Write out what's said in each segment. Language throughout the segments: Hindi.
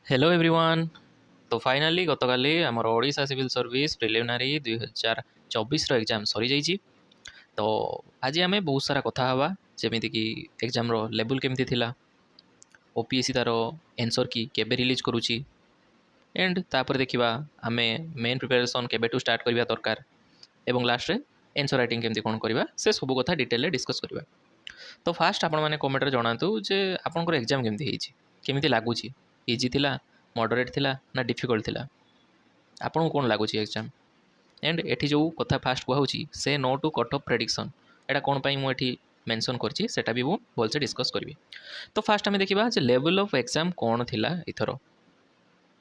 Hello everyone. तो फाइनाली गतकाली आमर Odisha civil service preliminary 2024 exam सरी जाइए। तो आज आम बहुत सारा कथा हवा जमीक कि एग्जाम लेवल केमती थिला, ओपीएससी तार एनसर की केबे रिलीज करुच्ची एंड तापर देखा आम मेन प्रिपरेशन केबेठू स्टार्ट करवा दरकार एवं लास्ट रे एनसर राइटिंग केमती कौन करवा से सब कथा डिटेल डिस्कस करवा। तो फास्ट आपण मैंने कमेंट जनातु जे आपंकर एग्जाम केमती लगुच, इजी थिला, मॉडरेट थिला ना डिफिकल्ट थिला, आपको कौन लगुच एग्जाम। एंड एठी जो कथा फास्ट कहूँ से नो टू कट ऑफ प्रेडिक्शन एटा कौन पाई मुझे मेंशन करछि सेटा भी मु भलसे डिस्कस करी। तो फास्ट आम देखा लेवल ऑफ एग्जाम कौन थिला इथर।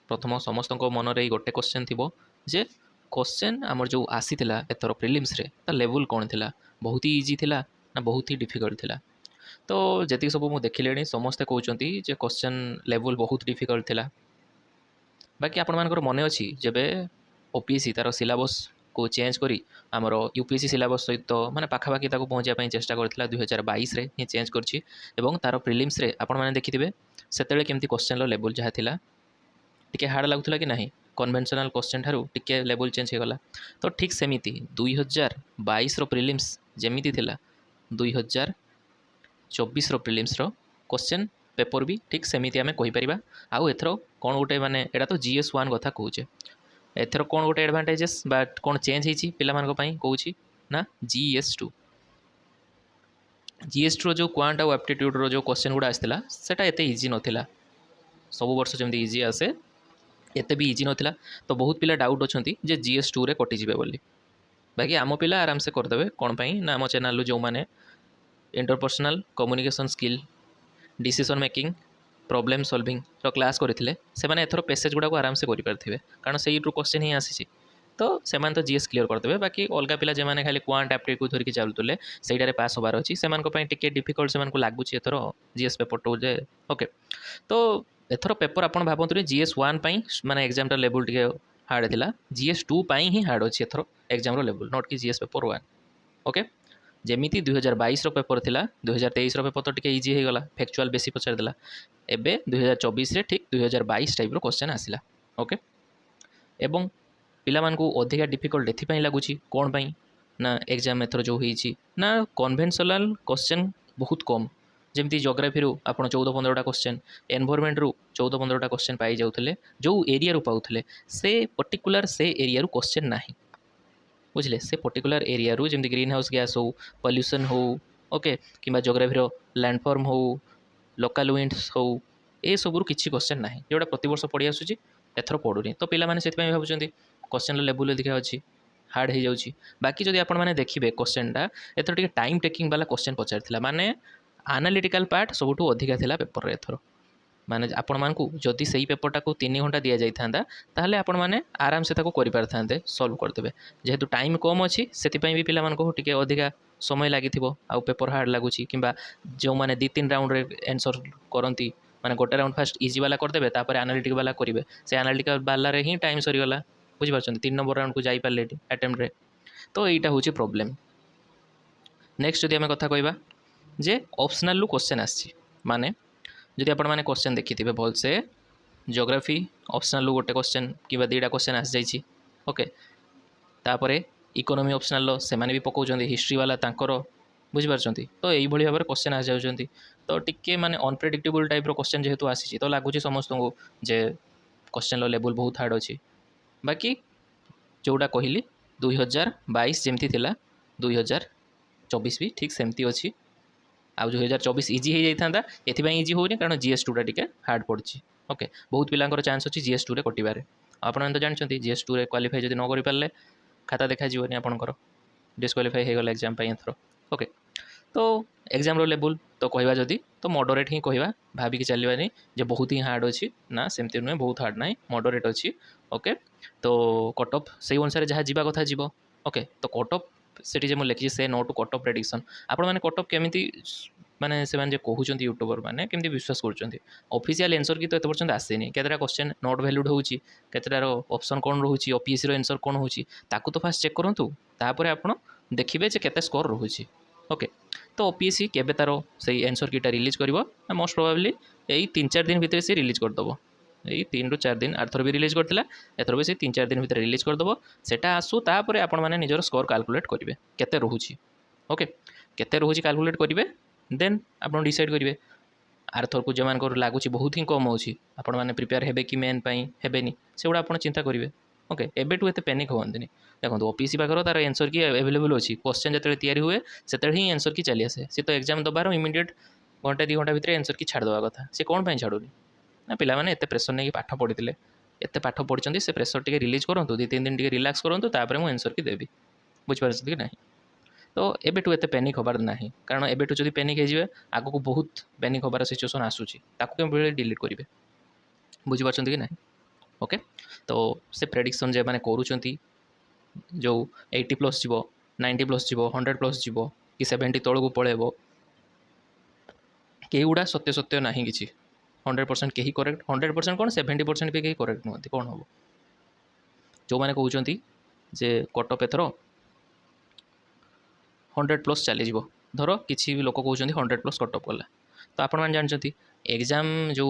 प्रथम समस्त मन रे गोटे क्वेश्चन थी जे क्वेश्चन आमर जो आसीथिला एथर प्रिलिम्स रे ता लेवल कौन थिला, बहुत ही इजी थिला ना बहुत ही डिफिकल्ट थिला। तो जी सब मुझे देखिले समस्ते कहते जे क्वेश्चन लेवल बहुत डिफिकल्ट थिला। बाकी आपण मानकर मन अच्छी जब ओपीएससी तार सिलेबस को चेंज करी आमर यूपीएससी सिलेबस सहित माने पाखापाखि पहुँचापी चेष्टा करथिला 2022 रे ही चेंज करछि। एवं तार प्रिलिम्स रे आपण माने देखिथिबे सेतेले केमती क्वेश्चन लेवल जहाँ थिला टिके हार्ड लगुला कि नहीं, कन्वेंशनल क्वेश्चन ठारू टिके लेवल चेंज हो गला। तो ठीक सेमिति 2022 रो प्रिलिम्स जेमिति थिला 2024 रो प्रिलिम्स रो क्वेश्चन पेपर भी ठीक सेमिति आमे कहि परिबा। आउ एथरो कौन गोटे माने एटा तो GS1 कथा कहूचे, एथर कौन गोटे एडवांटेजेस बा कौन चेंज होती पाई कहूँ ना GS2 जो क्वांट आउ एप्टीट्यूड रो जो क्वेश्चन गुड़ा आसाला सेटा एते इजी नथिला। सब वर्ष जमी इजी आसे एते भी इजी नथिला। तो बहुत पिला डाउट अच्छी जे GS2 रे कटिଯିबे बोली। बाकी आम पिला आराम से करदेवे कौन पाई ना आम चैनल जो मैंने interpersonal communication skill, decision making, problem solving रो क्लास करते से माने एथर पैसेज गुड़ा आराम से करें कारण से क्वेश्चन ही आसी। तो से जीएस क्लीयर करदे। बाकी अलग पिला जो मैंने खाली क्वांट एप्टीट्यूड को धरिकी चलुले से पास होबार अच्छी से टिके डिफिकल्ट से लगुच एथर जीएस पेपर टू जे ओके। तो एथर पेपर आप भावतु GS1 माने एग्जाम लेवल टे हार्ड थिला, GS2 ही हार्ड अच्छी एथर एग्जाम लेवल नॉट कि GS पेपर 1 ओके। जेमिति 2022 रो पेपर थिला 2023 रो पेपर तो टिके इजी हो गला, फैक्चुअल बेसी पचार देला। एबे 2024 रे ठीक 2022 टाइप रो क्वेश्चन आसिला ओके। एवं पिला मानकू अधिका डिफिकल्ट एथि लगुच कौन पाई ना एग्जाम एथर जो होईची ना कन्वेंशनल क्वेश्चन बहुत कम। जमती जियोग्राफी रू आप 14-15टा क्वेश्चन, एनवायरमेंट रू 14-15टा क्वेश्चन पाई जाउथले, जो एरिया रू पाउथले से पर्टिकुलर से एरिया रू क्वेश्चन नाही बुझले। से पर्टिकुलर एरिया रू जमती ग्रीन हाउस गैस हो, पॉल्यूशन हो ओके कि जियोग्राफी लैंडफॉर्म हो, लोकल विंड्स हो, ए सबू किसी क्वेश्चन ना जोटा प्रत वर्ष पढ़ी आसूँ एथर पढ़ुनी। तो पे भावुं क्वेश्चन लेवल अधिका अच्छी हार्ड हो जाऊँगी। बाकी जब आप देखिए क्वेश्चनटा एथर टे टाइम टेकिंग वाला क्वेश्चन पचार माने एनालिटिकल पार्ट सबुठ अधिका थिला पेपर एथर। माने आपण मानकू जदि सही पेपरटा को 3 घंटा दि जाइथांदा ताहले आपण माने आराम से ताको करि पारथांते, सॉल्व करदेबे। जेहेतु टाइम कम अच्छी से पिला मानकू टिके अधिका समय लागिथिबो आउ पेपर हार्ड लगुच कि जो मैंने 2-3 राउंड रे आंसर करती माने गोटे राउंड फास्ट इजी वाला करदेबे तापर एनालिटिक वाला करेंगे, से एनालिटिक वाला रे ही टाइम सरीगला बुझिपारछन्ती 3 नंबर राउंड को जाई पारले अटेम्प्ट रे। तो यहीटा हूँ प्रोब्लेम। नेक्स्ट जदि आम कथा कहवा जे ऑप्शनल क्वेश्चन आसी माने जदि आपण मैंने क्वेश्चन देखिथे भलसे जियोग्राफी ऑप्शनल गोटे क्वेश्चन कि 2टा क्वेश्चन आसी जाइए ओके। तापरे इकोनॉमी ऑप्शनल से माने भी पकाउछन्ती, हिस्ट्री वाला तांकर बुझिपारछन्ती। तो यही भाई भाव क्वेश्चन आसी जाउछन्ती। तो टिके माने अनप्रेडिक्टेबल टाइप रो क्वेश्चन जेहेतु आसी तो लगुच समस्त को जे क्वेश्चन लेवल बहुत हार्ड अच्छी। बाकी जोटा कहली 2022 जमती थिला 2024 भी ठीक सेमती अच्छी। आउ 2024 इजी हो जाता एपाई इजी होनी कारण GS2 टे हार्ड पड़ी ओके। बहुत पिलांकर चांस अच्छी GS2 रे कटिबारे। आपन तो जानते GS2 रे क्वालिफाई जब न करें खाता देखा जीवनी आपंकर डिस्क्वालीफाई हो गला एग्जाम एथर ओके। तो एग्जाम लेवल तो कहवा जदि तो मॉडरेट ही कहवा, भाविकी चलवानी जे बहुत ही हार्ड अच्छी ना सेमती नुहे, बहुत हार्ड ना मॉडरेट अच्छी ओके। तो कट ऑफ से अनुसार जहाँ जीवा कथा जीव ओके। तो कट ऑफ से लिखी से नो टू कट ऑफ प्रेडिक्शन आपण मैंने कट ऑफ केमी माने से कहते यूट्यूबर मैंने केमती विश्वास कर ऑफिशियल आंसर की तो एत पर्यंत आसेनी केतटा क्वेश्चन नॉट वैल्यूड होची, केतटार ऑप्शन कौन रोचे, ओपीएससी आंसर कौन होची ताकू तो फास्ट चेक करंतु तापर आपण देखिए जे केते स्कोर रोचे ओके। तो ओपीएससी केबे तार से आंसर कीटा रिलीज करिवो मोस्ट प्रोबेबली यही 3-4 दिन भितर से रिलीज करदेव यही 3 ରୁ 4 दिन आरथर भी रिलीज करथिला एथर भी से 3-4 दिन भीतर रिलीज करदबो सेटा आसु तापर आपण माने निजर स्कोर कैलकुलेट करिवे केते रहूची ओके केते रहूची कैलकुलेट करिवे देन आपण डिसाइड करिवे आरथर को जमान को लागुची बहुत ही कम होची आपण माने प्रिपेयर हेबे कि मेन पई हेबेनी सेउडा आपण चिंता करिवे ओके एबेटू एते पैनिक होवंदिनी देखो ओपीसी पाखर तार आंसर की अवेलेबल अच्छी क्वेश्चन जो तैयारी हुए से ही आंसर की चली आसे सी तो एग्जाम दबार इमिडिएट घंटे 2 घंटा भितर आंसर की छाड़देवा कथा से कौन पाई छाड़ूनी ना पिला माने एते प्रेसर नहीं पाठ पढ़ी एते पाठ पढ़ी से प्रेसर टी रिलीज करूँ 2-3 दिन टी रिलैक्स करूँ तापर मुझे आंसर की देवी बुझिपार कि ना तो एबेटू एते पैनिक हबार ना कारण एबेटू जब पैनिक हो आग को बहुत पैनिक हबार सिचुएसन आसूची ताकू डिलीट करेंगे बुझिपार कि ना ओके तो से प्रेडिक्शन जे मैंने करूँ जो 80+ जीवो 90+ जीवो 100+ जीवो कि 70 तौक पलैब कई गुड़ा सत्य सत्य ना कि 100% कहीं करेक्ट 100% कौन 70% भी कहीं करेक्ट नुहति कौन हम जो मैंने कहते जे कटअप एथर 100+ चलीज धर किसी भी लोक कहते 100+ कटअप गला तो आपण मैंने जानते एग्जाम जो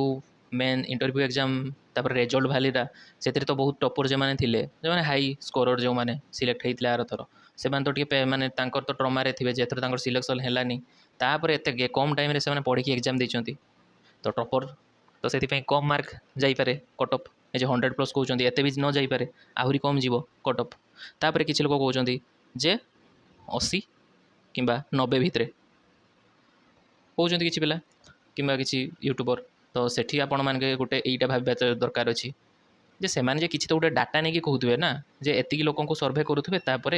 मेन इंटरव्यू एग्जाम तापर रिजल्ट भालीटा से तो बहुत टपर जो मैंने जो मैंने हाई स्कोरर जो मैंने सिलेक्ट होते आर थर से तो टे माने तो ट्रमारे थे जो सिलेक्शन है तापर एत कम टाइम से पढ़ी एग्जाम देती तो टपर तो से कम मार्क जापे कटअप ये 100+ कहते एत भी न जापे आहरी कम जीव कटअप तापर किसी लोग कहते जे 80 कि 90 भितर कहते किसी पिला कि किसी यूट्यूबर तो सेठी आपण माने गोटे एटा भाबा दरकार अछि जे से माने जे किछि तो गोटे डाटा नहीं कहते ना जे एतिकी लोक को सर्भे करुवे तापर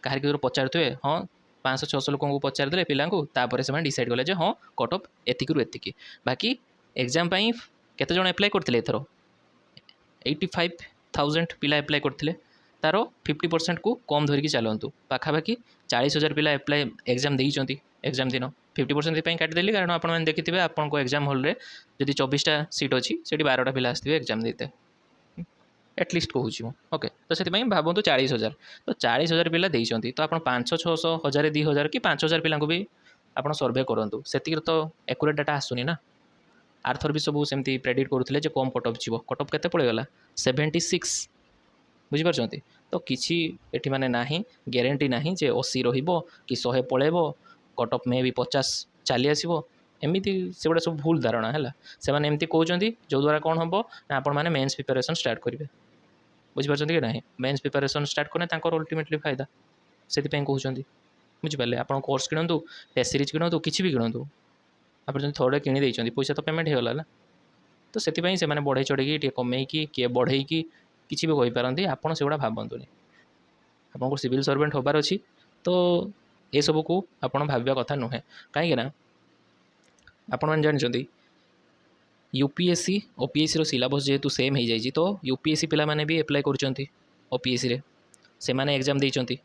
कहीं पचारुवे हाँ 500-600 लोक को पचारदे पिला तापर से डिसाइड कले जे हाँ कटअप एतिकी एतिकी बाकी एग्जाम पाई केते जण अप्लाई करथिले एथरो 85,000 पिला अप्लाई करथिले तार 50% को कम धरिकी चलतु पाखापाखि 40,000 पिला अप्लाई एग्जाम देइचंती एग्जाम दिन 50% काटिदेली कारण आप देखिए आपको एग्जाम हॉल रे जदि 24टा सीट अच्छी से 12टा पिला आसते एग्जाम देते एटलिस्ट कहूँ ओके तो से भावतु 40,000 तो 40,000 पिला देइचंती तो आप 500-600 1000 2,000 कि 5,000 पिला भी आप सर्भे करूँ से तो एक्यूरेट डाटा आसुनी ना आरथर भी सब सेमती प्रेडिक्ट करुले कम कटअप जीव कटअप केते पड़ेगा 76 बुझिपारछंती तो किसी एठी माने नाही ग्यारंटी नाही जे 80 रहिबो कि 100 पळेब कटअप में भी 50 चली आसो एमती से गुड़ा सब भूल धारणा है से एमती कहते जो द्वारा कौन हम ना आपण मैंने मेन्स प्रिपेरेसन स्टार्ट करेंगे बुझिपार कि ना मेन्स प्रिपेरेसन स्टार्ट करें अल्टीमेटली फायदा से कहते बुझिपारे आप कोर्स किणतु टेस्ट सीरीज किणतु किसी भी किणतु आप थोड़े किणी पैसा तो पेमेंट होगला ना तो से बढ़े चढ़ी कमेकी किए बढ़े किसी भी कहींपारती आपड़ से गुड़ा भावतुनि आपको सिविल सर्वेंट होबार अच्छी तो ये सब को आपड़ भाविया कथा नुहे कहीं आपण जानते यूपीएससी ओपीएससी रो सिलेबस जेहेतु सेम हो जाए तो यूपीएससी पिला माने भी अप्लाई कर ओपीएससी रे से माने एग्जाम देइचंती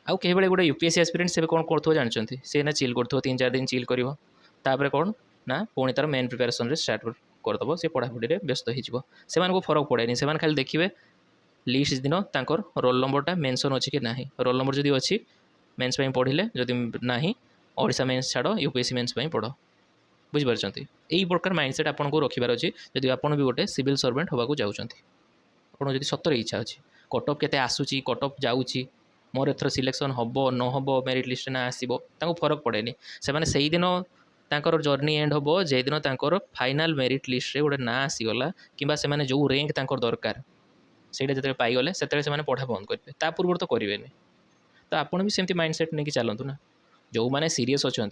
आउ कई बेले गोटे यूपीएससी एस्पिरेंट से कौन करथो जानचंती से ना चिल करथो 3-4 दिन चिल करिवो तापर कौन ना पुणी तार मेन प्रिपेरेसन रे स्टार्ट करदबो से पढ़ापढ़ी रे व्यस्त हो से फरक पड़ेनि से खाली देखिए लिस्ट दिन तांकर रोल नंबरटा मेंशन अच्छी कि ना रोल नंबर जदि अच्छी मेन्स पढ़िले जदि ना ओडिशा मेन्स छाड़ यूपीएससी मेन्स पढ़ बुझिपारछंती यही प्रकार माइंडसेट आपको रखिबार अच्छी जदि आप भी गोटे सिविल सर्वेंट होगा जाऊँच आपड़ जब सतर इच्छा अच्छी कटअप केते आसूची कटअप जाऊँगी मोर एथर सिलेक्शन हम न हम मेरिट लिस्ट ना आसो फरक पड़ेनि से दिन तांकर जर्नी एंड हम जे दिन तांकर फाइनाल मेरिट लिस्ट रे गोटे ना आसीगला कि से जो रैंक तांकर दरकार से पाईगले से पढ़ा बंद करेंगे ता पूर्व तो करेंगे तो आपड़ भी सेमती माइंडसेट नहीं चलतु ना जो मैंने सीरीयस अच्छा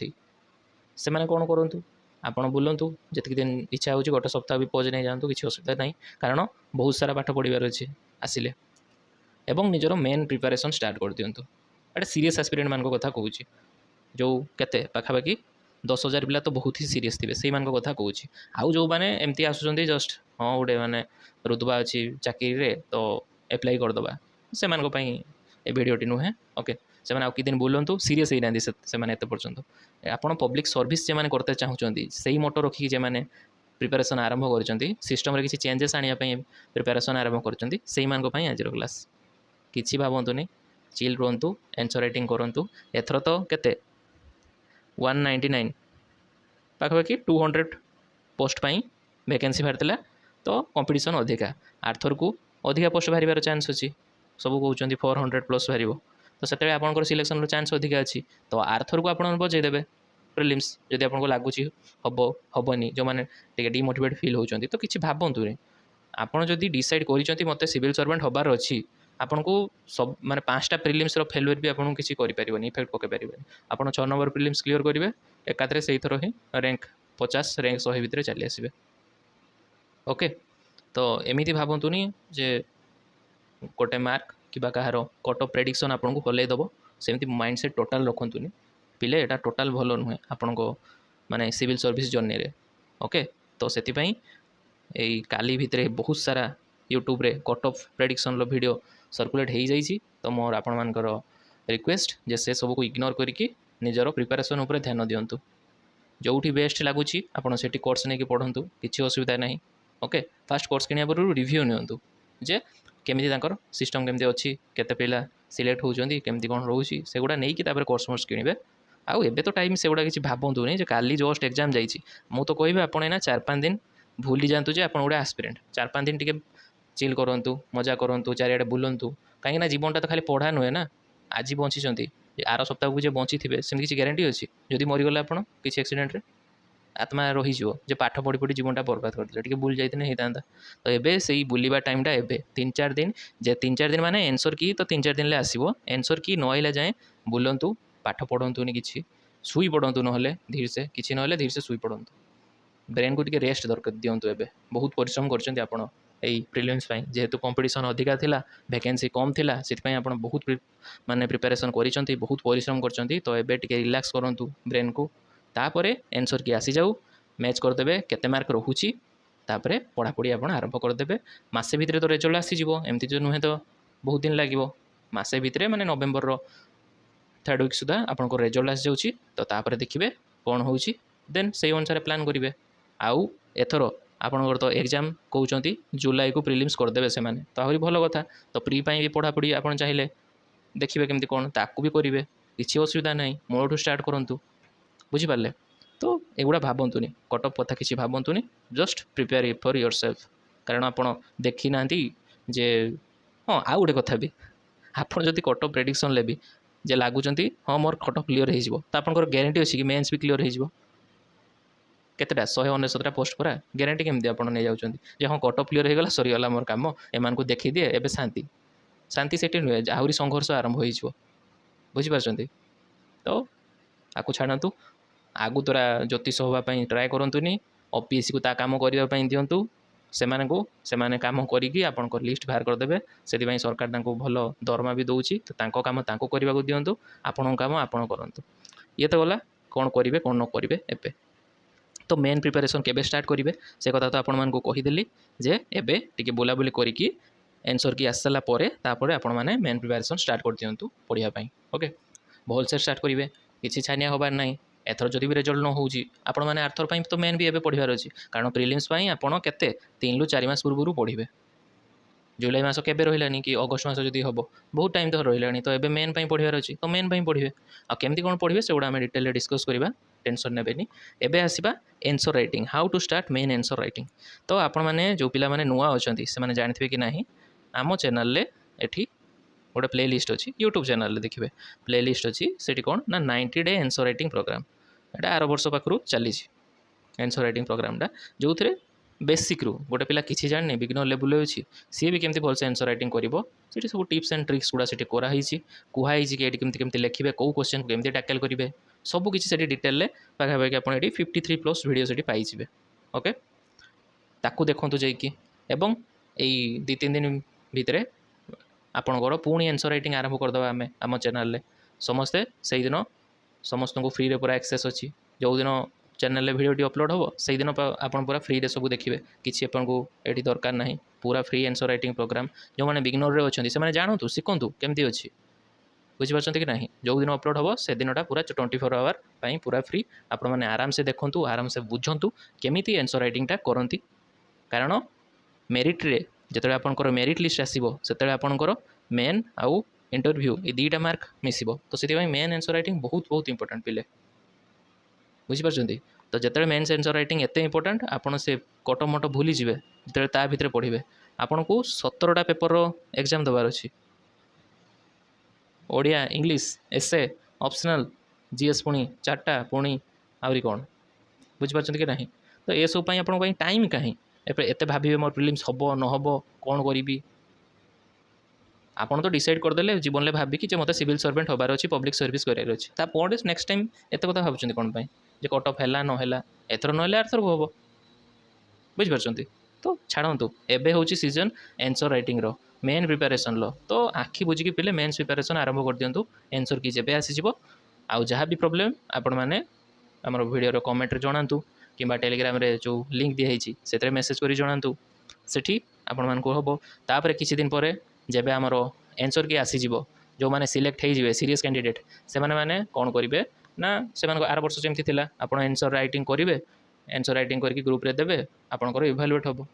से मैंने कौन करूँ आपड़ बुलतु जी दिन इच्छा हो गोटे सप्ताह भी पज नहीं जातु किसी असुविधा ना कारण बहुत सारा पाठ पढ़ार अच्छे आसिले एवं निजर मेन प्रिपेरेसन स्टार्ट कर दिंतु एटा सीरीयस एस्पिरेंट मान कथा कहूँ जो केते पाखापाखि 10,000 पिला तो बहुत ही सीरीयस थे से कथा कहूँ आउ जो मैंने एमती आसुँच जस्ट हाँ गोटे मैंने रुतबा अच्छी चाकरी तो एप्लाई करदे से भिडटी नुहे ओके से कि दिन बुलतु सीरीयस ही ना से पर्यंत आप पब्लिक सर्विस जो करते चाहूँगी से ही मोटो रखिकी जे मैंने प्रिपेरेसन आरंभ कर सिस्टम किसी चेंजेस आने प्रिपेरेसन आरंभ कर आज क्लास किसी भावतुनि चिल रुहतु आंसर राइटिंग करूँ एथर तो केते 199 पाखापाखि 200 पोस्ट पाई वैकेंसी बाहर तो कंपिटिशन अधिका आर्थर को अधिका पोस्ट बाहर चान्स अच्छी सब कहते 400+ बाहर तो से आपंकर सिलेक्शन चान्स अधिका अच्छी तो आर्थर को आप बजेदेवे प्रिलिम्स जदि आपको लगुच हम हेनी जो मैंने डिमोटिवेट फिल होती तो किसी भावतुनि आपड़ जदि डिसाइड कर मत सिविल सर्वेंट हबार अच्छी आपन को सब माने 5टा प्रिलिम्स फेलुअर भी आपको किसी करें इफेक्ट पकई पारे आप 6 नंबर प्रिलिम्स क्लीयर करेंगे एकाथरे से थर ही रैंक 50 रैंक 100 भितर चली आसबे ओके तो एमती भावतुनि जे गोटे मार्क कि कहार कट ऑफ प्रेडिक्शन आपको हलैदेव सेमती माइंडसेट टोटाल रखुनि पिले एटा टोटाल भल नुहे आपण को माने सिविल सर्विस जर्नी रे ओके तो से यही काली भितर बहुत सारा यूट्यूब रे cut off prediction video circulate हो जाइए तो मोर आपण मानकर रिक्वेस्ट जे से सब को इग्नोर करके निजर प्रिपरेशन उपर ध्यान दिंतु जोठी बेस्ट लगुच आपड़ से कोर्स नहीं पढ़ु किसी असुविधा नहीं ओके फास्ट कोर्स किनिया पूर्व रिव्यू नियंतु जे केमिति तांकर सिस्टम केमिति अच्छी केते पिला सिलेक्ट होउचंदी केमिति कोन रहउची सेगुडा नै कि तापर कोर्स मोर्स किनिबे आउ एबे तो टाइम सेगुडा किछि भाबंतु नै जे काली जस्ट एग्जाम जाइछि मु तो कहबे आपण एना 4-5 दिन भूली जातु जे आपण गोटे एस्पिरेंट 4-5 दिन टिके चिल करंतु मजा करंतु चारियाडे बुलंतु कहीं ना जीवनटा तो खाली पढ़ा नुहे ना आज बंचिंट आर सप्ताह को जे बंची थे सेम किसी ग्यारंटी अच्छी जदि मरीगले आप किसी एक्सीडेंट रे आत्मा रही जे पाठ पढ़ी पढ़ी जीवनटा बर्बाद करते टे बुल जाते होता तो ये से बुलवा टाइमटा एवं 3-4 दिन जे 3-4 दिन माने एनसर की तो 3-4 दिन आसो एनसर की न आइला जाए बुलंतु पाठ पढ़ंतुनि किसी शुई पड़ंतु ना धीरे से किसी ना धीरे से शुई पड़ंतु ब्रेन को टिके रेस्ट दरकार दिंतु एबे बहुत परिश्रम करछन्ती आपण यही प्रिलिम्स जेहेतु कंपटीशन अधिका थिला वैकेंसी कम थिला सितपई आपण बहुत माने प्रिपरेशन करिसंती बहुत परिश्रम करछन्ती तो एबे टिके रिलैक्स करंतु ब्रेन को तापरे आंसर की आसी जाऊ मैच करदेवे केते मार्क रहुची तापरे पढ़ापढ़ी आपण आरंभ करदेवे मासे भितर तो रिजल्ट आसी जिवो एमती जो नुहे तो बहुत दिन लागिवो मासे भितर माने नवेम्बर रो 3rd वीक सुधा आपण को रिजल्ट आसी जाउची तो तापरे देखिबे कोन होउची देन सेही अनुसार प्लान करिवे आउ एथरो आपणकर तो एग्जाम कहते जुलाई को प्रिलिम्स करदेवे से माने तो आहरी भल कथा तो प्री पाई भी पढ़ापढ़ी आप चाहिए देखिए केमती कौन ताकू भी करेंगे किसी असुविधा ना मूलठू स्टार्ट करूँ बुझिपारे तो एगुड़ा भावतुनि कटअप कथा किसी भावतुनि just prepare for yourself कारण आप देखी ना जे हाँ आउ गोटे कथा भी आप जब कटअप प्रेडिक्शन लेबी जे लगुच हाँ मोर कटअप क्लीयर हो आपंकर ग्यारंटी अच्छी कि मेन्स भी क्लीयर हो केतेटा 199टा पोस्ट पूरा ग्यारंटी केमती आप नहीं जाऊँच हाँ कटअप क्लीयर होगा सरीगला मोर कम एम को देखी दिए एवं शांति शांति से नुहे आहरी संघर्ष आरंभ हो बुझीपार तो आपको छाड़ू आगु तोरा ज्योतिष होगापी ट्राए करूँनी ओपीएससी को ता काम करने दिंतु से कम करी आपण लिस्ट बाहर करदे से सरकार भल दरमा भी दौर तो काम करने को दिंतु आपण काम आपण करूँ ये तो गला कौन करेंगे कौन न करेंगे एबे तो मेन प्रिपरेशन केबे स्टार्ट करेंगे से कथा तो आपण मानकु कहीदेली जे एबे टिके बुलाबुली करिकी आंसर की आस सारा पर आपण माने मेन प्रिपरेशन स्टार्ट कर दिंतु पढ़ाई ओके भल से स्टार्ट करेंगे किसी छानिया हबार नहीं एथर जदि भी रिजल्ट न होउची आपण माने आर्थर पई तो मेन भी एबे पढ़िबार अछि कारण प्रिलिम्स पई आपण केते 3 रु 4 मास पूर्व पढ़िबे जुलाई मास केबे रहिलानी कि अगस्त मास जदि हबो बहुत टाइम तो रहिलानी तो एबे मेन पई पढ़िबार अछि तो मेन पई पढ़िबे आ केमती कोन पढ़िबे सेगुडा हम डिटेल डिस्कस करबा टेंशन नेबेनी एबे आसीबा answer writing how to start main answer writing तो आपण माने जो पिला माने नुआ अछंती से माने जानथिबे कि नाही आमो चैनल ले एठी गोटे प्ले लिस्ट अच्छी यूट्यूब चैनल देखिए प्ले लिस्ट अच्छी से कौन ना 90 डे आंसर राइटिंग प्रोग्राम एटा 8 वर्ष पाखु चली आंसर राइटिंग प्रोग्रामटा जो थे बेसिक रू गोटे पिला किसी जाने बिगिनर लेवल अच्छी सी भी केमती भलसे आंसर राइटिंग करिवो सेठी सब टिप्स एंड ट्रिक्स गुड़ा सेठी कराई कहुई कि ये केमती केमती लिखिबे कौ क्वेश्चन को केमती टैकल करेंगे सब किसी सेठी डिटेल ले पाखापाखि आप 53+ वीडियो सेठी पाइबे ओके ताकू देखंतु जाइकी एवं यही 2-3 दिन भितर आपणकर पुणी आंसर राइटिंग आरंभ करदे आम आम चैनल समस्ते से दिन समस्त को फ्री रे पूरा एक्सेस अच्छी जो दिन चैनल भिडियोटी अपलोड हम से दिन आप पूरा फ्री रे सब देखिए किसी आपको ये दरकार ना पूरा फ्री आंसर राइटिंग प्रोग्राम जो मैंने बिगिनर अच्छे से जानतु शिखु केमती अच्छी बुझीपार कि ना जो दिन अपलोड हम से दिनटा पूरा 24 आवर पूरा फ्री आपण मैंने आराम से देखूँ आराम से बुझंतु केमिति आंसर राइटिंगटा करती कारण मेरिट रे जिते आपंकर मेरिट लिस्ट आसो से आपंकर मेन आउ इंटरव्यू ये 2टा मार्क मिसिबो तो से मेन आंसर राइटिंग बहुत बहुत इंपोर्टेंट पिले बुझीपार तो जिते मेन्स आंसर राइटिंग एत इंपोर्टाट आपड़ से कटमट भूली जाए जो ता भितर पढ़े आपन को 17टा पेपर एग्जाम देवार अच्छी ओडिया इंग्लिश एसे ऑप्शनल जीएस पुणी 4टा पुणी आहरी कौन बुझीपार कि ना तो ये सब आप टाइम कहीं एत भावे मोर प्रिलिम्स हम न हम कौन करी आपन तो डिसाइड करदे जीवन में भाविकी मत सिविल सर्वेंट हबार अच्छी पब्लिक सर्विस करार अच्छी तापर नेक्स्ट टाइम एत कथा भावुं कौन जे कट ऑफ है ना एथर ना आरथर को हम बुझिपार तो छाड़ू एबे हूँ सीजन आंसर राइटिंग रो मेन प्रिपेरेसन लो तो आखि बुझिकी पिले मेन्स प्रिपेरेसन आरंभ कर दिंतु आंसर की जब आसीज आउ जहाँ भी प्रोब्लेम आपण मैंने आम भिडियो कमेंट जनातु कि टेलीग्राम रे जो लिंक दिखाई से मेसेज कर जनातु सेठी आपण मानक हम तापर किसी दिन पर जब आमर आंसर की आसीज जो मैंने सिलेक्ट हो सीरीयस कैंडिडेट से मैंने कौन करेंगे ना से आर वर्ष जमी थी आप आंसर राइटिंग करेंगे आंसर राइटिंग करके ग्रुप रे देवे आपंकर इभालुएट हम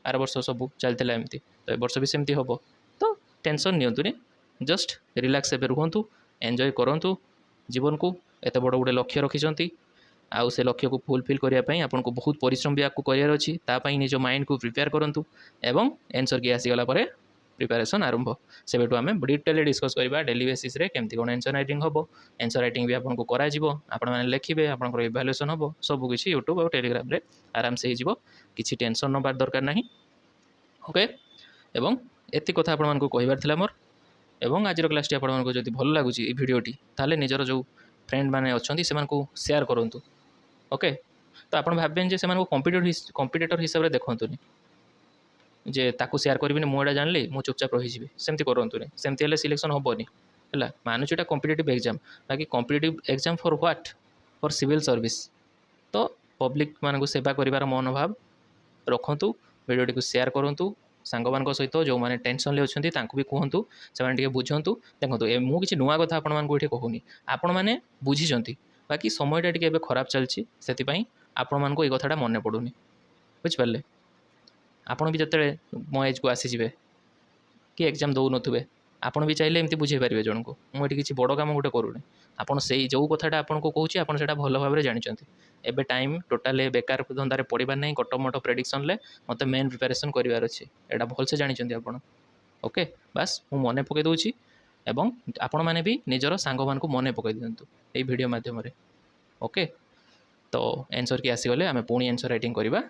आर वर्ष सब चलता एमती तो ए वर्ष भी सेमती हम तो टेंशन नियंतुनि जस्ट रिलैक्स एवं रुहतु एंजॉय करूँ जीवन को एत बड़ गोटे लक्ष्य रखिंट आउ से लक्ष्य को फुलफिल करने आपको बहुत परिश्रम भी आपको करार अच्छी निज माइंड को प्रिपेयर करूँ एवं आंसर की आसीगला प्रिपेरेसन आरंभ से आम डिटेल डिस्कस करवा डेली बेसिस रे केमती कौन आंसर राइटिंग हम आंसर राइटिंग भी आपको कर लिखे आपंकर इभालुएसन हम सबकि यूट्यूब और टेलीग्राम रे आराम से हो किसी टेंशन नबार दरकार ना ओके एवं एति कथा आपको कहबार मोर एवं आज क्लासटी आपको जब भल लगुच भिडियोटी ताले निजर जो फ्रेंड मैंने अच्छा से सेयार करूँ ओके तो आप भावें जे से कंपिटिटर हिसाब से देखुनी जे ताकू सेयार करी मुझे जानली मु चुपचाप रही सेमती करूँ सेमती सिलेक्शन हेनी है मानुच एटा कॉम्पिटिटिव एग्जाम बाकी competitive exam for what for civil service तो पब्लिक मानक सेवा करिवार मनोभाव रखु वीडियो टी सेयार करूँ सांग मान सहित जो मैंने टेंशन अच्छा भी कहतु से बुझु देखो मुझे नुआ कथा आपको कहूनी आपण मैंने बुझी बाकी समयटा टी खराब चलती से आपण मानक ये कथाटा मन पड़ूनी बुझिपारे आपण भी जिते मो एज को आसीजे कि एग्जाम दौ नुवे आपड़ भी चाहिए एमती बुझे पारे जन को मुझे किसी बड़ कम गोटे करूनी आपड़ से जो कथाटा आपको कहूँ आप भल भाव जानते एबे टाइम टोटाल बेकार धंदार पड़ार ना कटमट प्रेडिक्शन मत मेन प्रिपेरेसन करार अच्छे यहाँ भलसे जानते आप ओके बास मु मन पकई दूसरी एवं आपण मैंने भी निजर सांग मान को मन पकई दिंतु ये वीडियो मध्यम ओके तो आंसर की आसीगले आम पुणी आंसर राइटिंग करवा